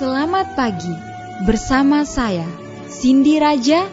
Selamat pagi, bersama saya, Cindy Raja.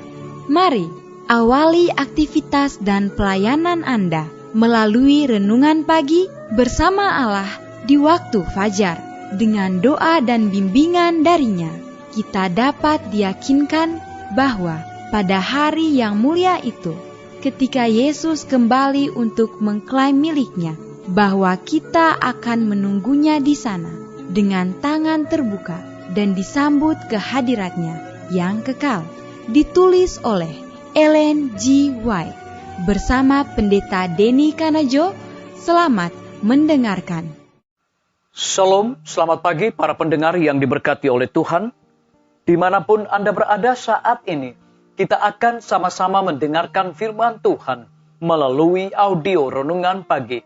Mari awali aktivitas dan pelayanan Anda melalui renungan pagi bersama Allah di waktu fajar. Dengan doa dan bimbingan darinya, kita dapat diyakinkan bahwa pada hari yang mulia itu, ketika Yesus kembali untuk mengklaim miliknya, bahwa kita akan menunggunya di sana dengan tangan terbuka dan disambut ke hadiratnya yang kekal. Ditulis oleh Ellen G. White bersama Pendeta Denny Kanajo. Selamat mendengarkan. Shalom, selamat pagi para pendengar yang diberkati oleh Tuhan. Dimanapun Anda berada saat ini, kita akan sama-sama mendengarkan firman Tuhan melalui audio renungan pagi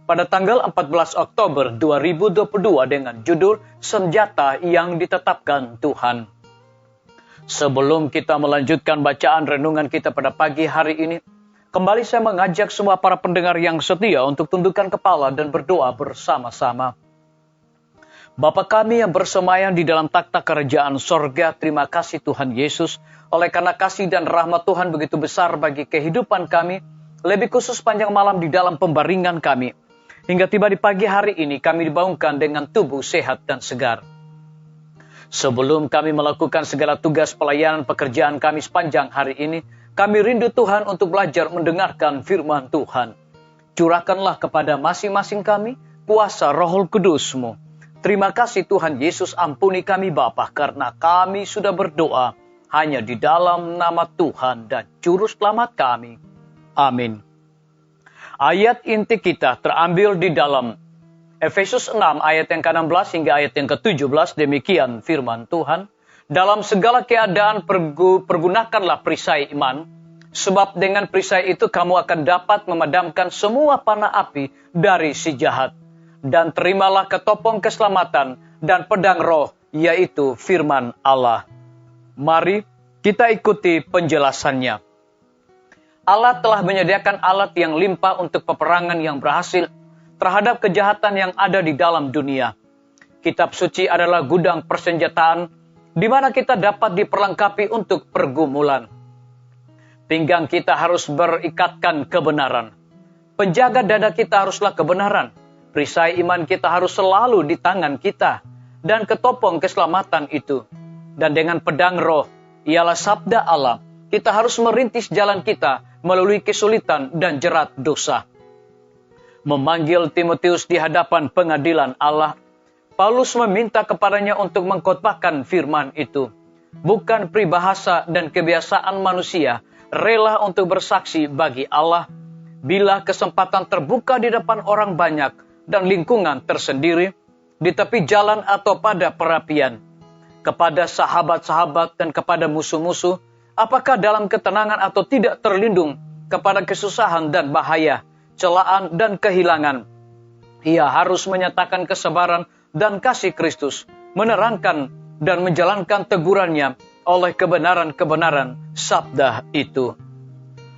pada tanggal 14 Oktober 2022 dengan judul Senjata yang Ditetapkan Tuhan. Sebelum kita melanjutkan bacaan renungan kita pada pagi hari ini, kembali saya mengajak semua para pendengar yang setia untuk tundukkan kepala dan berdoa bersama-sama. Bapa kami yang bersemayam di dalam takhta kerajaan sorga, terima kasih Tuhan Yesus, oleh karena kasih dan rahmat Tuhan begitu besar bagi kehidupan kami, lebih khusus panjang malam di dalam pembaringan kami. Hingga tiba di pagi hari ini kami dibangunkan dengan tubuh sehat dan segar. Sebelum kami melakukan segala tugas pelayanan pekerjaan kami sepanjang hari ini, kami rindu Tuhan untuk belajar mendengarkan firman Tuhan. Curahkanlah kepada masing-masing kami kuasa Roh Kudus-Mu. Terima kasih Tuhan Yesus, ampuni kami Bapa, karena kami sudah berdoa hanya di dalam nama Tuhan dan Juru Selamat kami. Amin. Ayat inti kita terambil di dalam Efesus 6 ayat yang ke-16 hingga ayat yang ke-17. Demikian firman Tuhan. Dalam segala keadaan pergunakanlah perisai iman, sebab dengan perisai itu kamu akan dapat memadamkan semua panah api dari si jahat. Dan terimalah ketopong keselamatan dan pedang roh, yaitu firman Allah. Mari kita ikuti penjelasannya. Allah telah menyediakan alat yang limpah untuk peperangan yang berhasil terhadap kejahatan yang ada di dalam dunia. Kitab suci adalah gudang persenjataan di mana kita dapat diperlengkapi untuk pergumulan. Pinggang kita harus berikatkan kebenaran. Penjaga dada kita haruslah kebenaran. Perisai iman kita harus selalu di tangan kita. Dan ketopong keselamatan itu. Dan dengan pedang roh, ialah sabda Allah, kita harus merintis jalan kita melalui kesulitan dan jerat dosa. Memanggil Timotius di hadapan pengadilan Allah, Paulus meminta kepadanya untuk mengkhotbahkan firman itu. Bukan peribahasa dan kebiasaan manusia, rela untuk bersaksi bagi Allah. Bila kesempatan terbuka di depan orang banyak dan lingkungan tersendiri, di tepi jalan atau pada perapian, kepada sahabat-sahabat dan kepada musuh-musuh, apakah dalam ketenangan atau tidak terlindung kepada kesusahan dan bahaya, celaan dan kehilangan. Ia harus menyatakan kesabaran dan kasih Kristus, menerangkan dan menjalankan tegurannya oleh kebenaran-kebenaran sabda itu.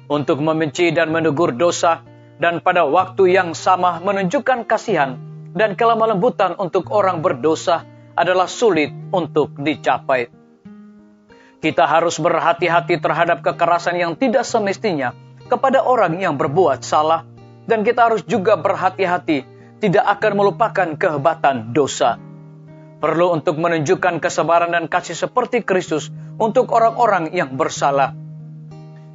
Untuk membenci dan menegur dosa, dan pada waktu yang sama menunjukkan kasihan dan kelemah lembutan untuk orang berdosa adalah sulit untuk dicapai. Kita harus berhati-hati terhadap kekerasan yang tidak semestinya kepada orang yang berbuat salah. Dan kita harus juga berhati-hati tidak akan melupakan kehebatan dosa. Perlu untuk menunjukkan kesabaran dan kasih seperti Kristus untuk orang-orang yang bersalah.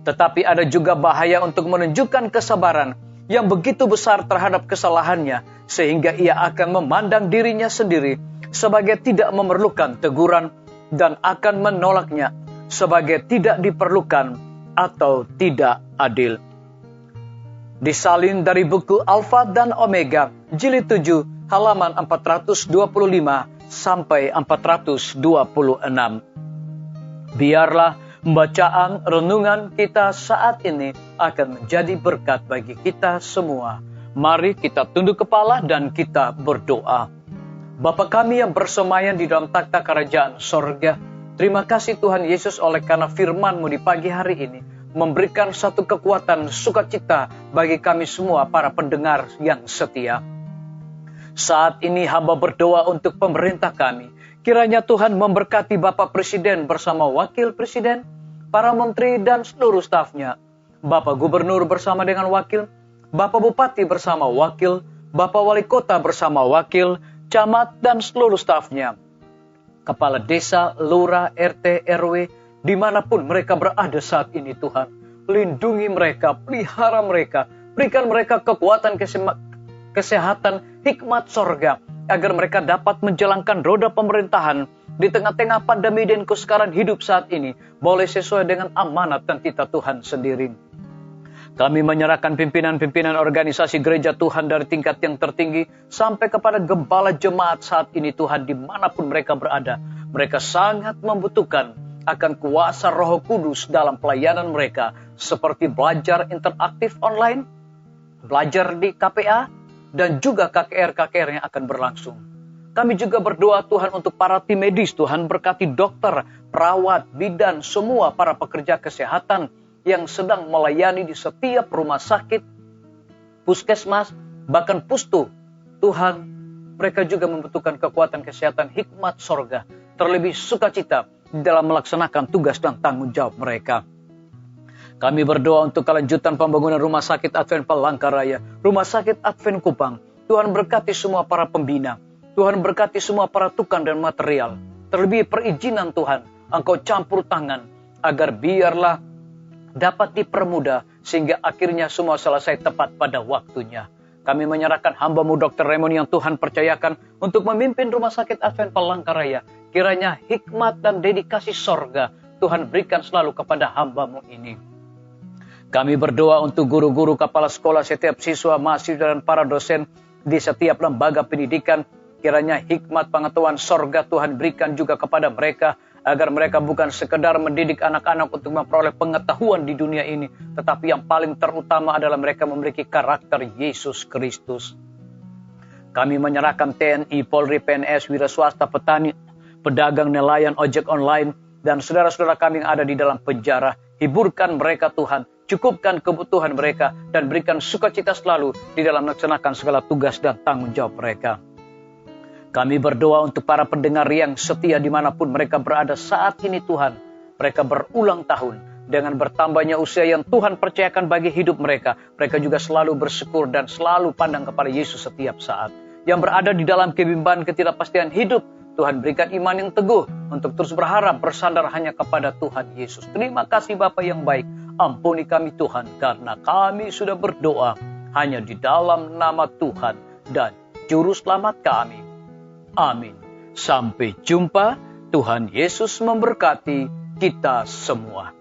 Tetapi ada juga bahaya untuk menunjukkan kesabaran yang begitu besar terhadap kesalahannya, sehingga ia akan memandang dirinya sendiri sebagai tidak memerlukan teguran, dan akan menolaknya sebagai tidak diperlukan atau tidak adil. Disalin dari buku Alfa dan Omega, jilid 7, halaman 425 sampai 426. Biarlah bacaan renungan kita saat ini akan menjadi berkat bagi kita semua. Mari kita tunduk kepala dan kita berdoa. Bapa kami yang bersemayam di dalam takhta kerajaan sorga, terima kasih Tuhan Yesus oleh karena firman-Mu di pagi hari ini memberikan satu kekuatan sukacita bagi kami semua para pendengar yang setia. Saat ini hamba berdoa untuk pemerintah kami, Kiranya Tuhan memberkati Bapak Presiden bersama Wakil Presiden, para menteri dan seluruh stafnya, Bapak Gubernur bersama dengan wakil, Bapak Bupati bersama wakil, Bapak Wali Kota bersama wakil, camat dan seluruh stafnya, kepala desa, lurah, RT, RW, dimanapun mereka berada saat ini Tuhan. Lindungi mereka, pelihara mereka, berikan mereka kekuatan, kesehatan, hikmat sorga, agar mereka dapat menjalankan roda pemerintahan di tengah-tengah pandemi dan kesukaran hidup saat ini, boleh sesuai dengan amanat dan titah Tuhan sendiri. Kami menyerahkan pimpinan-pimpinan organisasi gereja Tuhan dari tingkat yang tertinggi sampai kepada gembala jemaat saat ini Tuhan, dimanapun mereka berada. Mereka sangat membutuhkan akan kuasa Roh Kudus dalam pelayanan mereka, seperti belajar interaktif online, belajar di KPA, dan juga KKR-KKR yang akan berlangsung. Kami juga berdoa Tuhan untuk para tim medis. Tuhan berkati dokter, perawat, bidan, semua para pekerja kesehatan yang sedang melayani di setiap rumah sakit, puskesmas, bahkan pustu. Tuhan, mereka juga membutuhkan kekuatan kesehatan, hikmat sorga, terlebih sukacita dalam melaksanakan tugas dan tanggung jawab mereka. Kami berdoa untuk kelanjutan pembangunan Rumah Sakit Advent Palangkaraya, Rumah Sakit Advent Kupang. Tuhan berkati semua para pembina. Tuhan berkati semua para tukang dan material. Terlebih perizinan Tuhan, Engkau campur tangan, agar biarlah dapat dipermudah, sehingga akhirnya semua selesai tepat pada waktunya. Kami menyerahkan hamba-Mu Dr. Raymond yang Tuhan percayakan untuk memimpin Rumah Sakit Advent Palangkaraya. Kiranya hikmat dan dedikasi sorga Tuhan berikan selalu kepada hamba-Mu ini. Kami berdoa untuk guru-guru, kepala sekolah, setiap siswa, mahasiswa, dan para dosen di setiap lembaga pendidikan. Kiranya hikmat pengetahuan sorga Tuhan berikan juga kepada mereka, agar mereka bukan sekedar mendidik anak-anak untuk memperoleh pengetahuan di dunia ini, tetapi yang paling terutama adalah mereka memiliki karakter Yesus Kristus. Kami menyerahkan TNI, Polri, PNS, wira swasta, petani, pedagang, nelayan, ojek online, dan saudara-saudara kami yang ada di dalam penjara. Hiburkan mereka Tuhan, cukupkan kebutuhan mereka, dan berikan sukacita selalu di dalam melaksanakan segala tugas dan tanggung jawab mereka. Kami berdoa untuk para pendengar yang setia dimanapun mereka berada saat ini Tuhan. Mereka berulang tahun dengan bertambahnya usia yang Tuhan percayakan bagi hidup mereka. Mereka juga selalu bersyukur dan selalu pandang kepada Yesus setiap saat. Yang berada di dalam kebimbangan ketidakpastian hidup, Tuhan berikan iman yang teguh untuk terus berharap bersandar hanya kepada Tuhan Yesus. Terima kasih Bapa yang baik. Ampuni kami Tuhan, karena kami sudah berdoa hanya di dalam nama Tuhan dan Juru Selamat kami. Amin. Sampai jumpa. Tuhan Yesus memberkati kita semua.